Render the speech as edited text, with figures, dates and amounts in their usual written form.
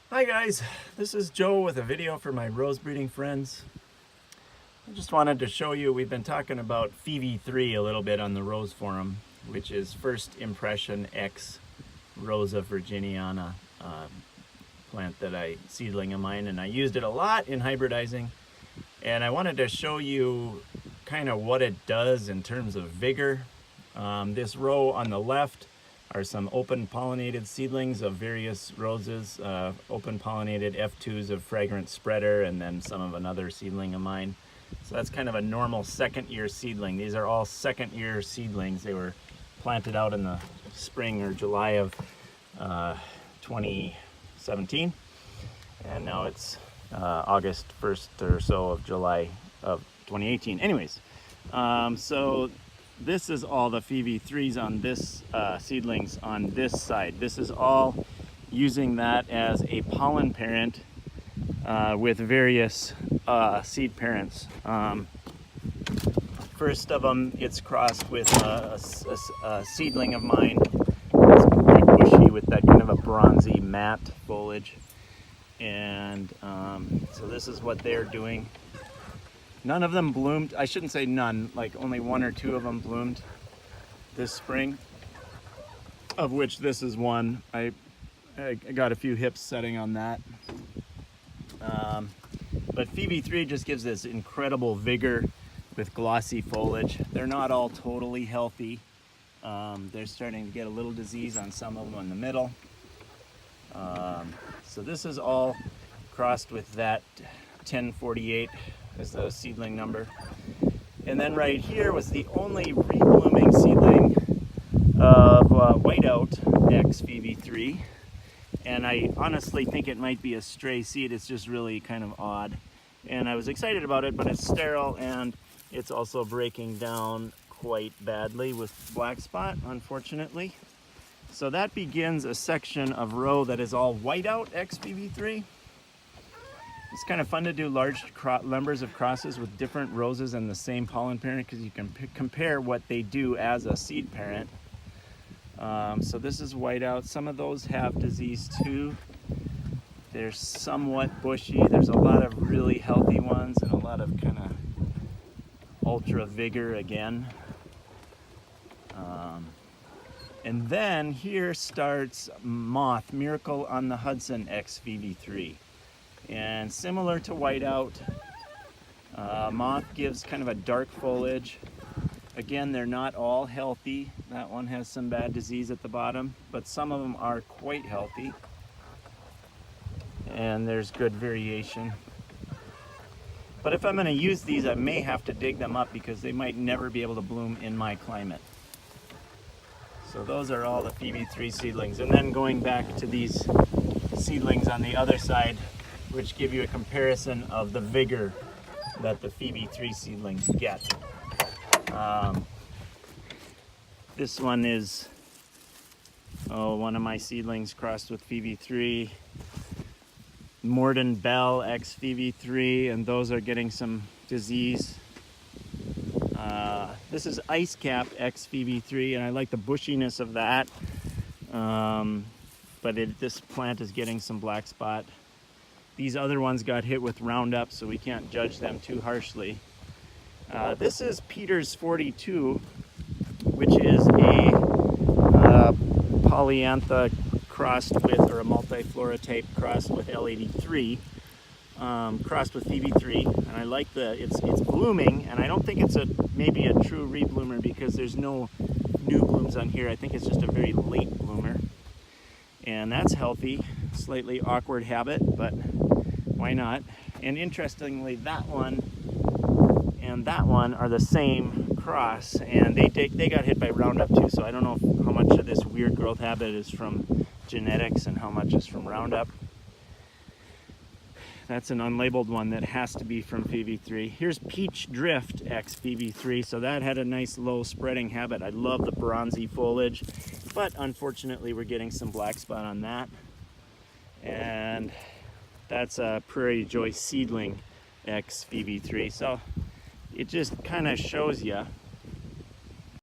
Hi guys, this is Joe with a video for my rose breeding friends. I just wanted to show you, we've been talking about FIVI3 a little bit on the rose forum, which is First Impression X Rosa virginiana plant seedling of mine, and I used it a lot in hybridizing. And I wanted to show you kind of what it does in terms of vigor. This row on the left are some open pollinated seedlings of various roses, open pollinated F2s of fragrant spreader, and then some of another seedling of mine. So that's kind of a normal second year seedling. These are all second year seedlings. They were planted out in the spring or July of 2017, and now it's August 1st or so of July of 2018. Anyways, so this is all the FIVI3s on this seedlings on this side. This is all using that as a pollen parent with various seed parents. First of them, it's crossed with a seedling of mine. It's quite bushy with that kind of a bronzy matte foliage. And so this is what they're doing. None of them bloomed. I shouldn't say none, like only one or two of them bloomed this spring, of which this is one. I got a few hips setting on that. But FIVI3 just gives this incredible vigor with glossy foliage. They're not all totally healthy. They're starting to get a little disease on some of them in the middle. So this is all crossed with that 1048 as the seedling number. And then right here was the only reblooming seedling of Whiteout X FIVI3. And I honestly think it might be a stray seed. It's just really kind of odd. And I was excited about it, but it's sterile and it's also breaking down quite badly with black spot, unfortunately. So that begins a section of row that is all Whiteout X FIVI3. It's kind of fun to do large numbers of crosses with different roses and the same pollen parent, because you can compare what they do as a seed parent. So this is Whiteout. Some of those have disease too. They're somewhat bushy. There's a lot of really healthy ones and a lot of kind of ultra vigor again. And then here starts Moth, Miracle on the Hudson X FIVI3. And similar to Whiteout, Moth gives kind of a dark foliage. Again, they're not all healthy. That one has some bad disease at the bottom, but some of them are quite healthy. And there's good variation. But if I'm going to use these, I may have to dig them up because they might never be able to bloom in my climate. So those are all the FIVI3 seedlings. And then going back to these seedlings on the other side, which give you a comparison of the vigor that the FIVI3 seedlings get. This one is one of my seedlings crossed with FIVI3, Morden Bell X FIVI3, and those are getting some disease. This is Ice Cap X FIVI3, and I like the bushiness of that, but this plant is getting some black spot. These other ones got hit with Roundup, so we can't judge them too harshly. This is Peters 42, which is a polyantha crossed with, or a multiflora type crossed with L83, crossed with FIVI3. And I like it's blooming, and I don't think it's maybe a true rebloomer because there's no new blooms on here. I think it's just a very late bloomer. And that's healthy, slightly awkward habit, but why not? And interestingly, that one and that one are the same cross, and they got hit by Roundup too, so I don't know how much of this weird growth habit is from genetics and how much is from Roundup. That's an unlabeled one that has to be from FIVI3. Here's Peach Drift X FIVI3, so that had a nice low spreading habit. I love the bronzy foliage, but unfortunately we're getting some black spot on that. And that's a Prairie Joy Seedling X FIVI3. So it just kind of shows you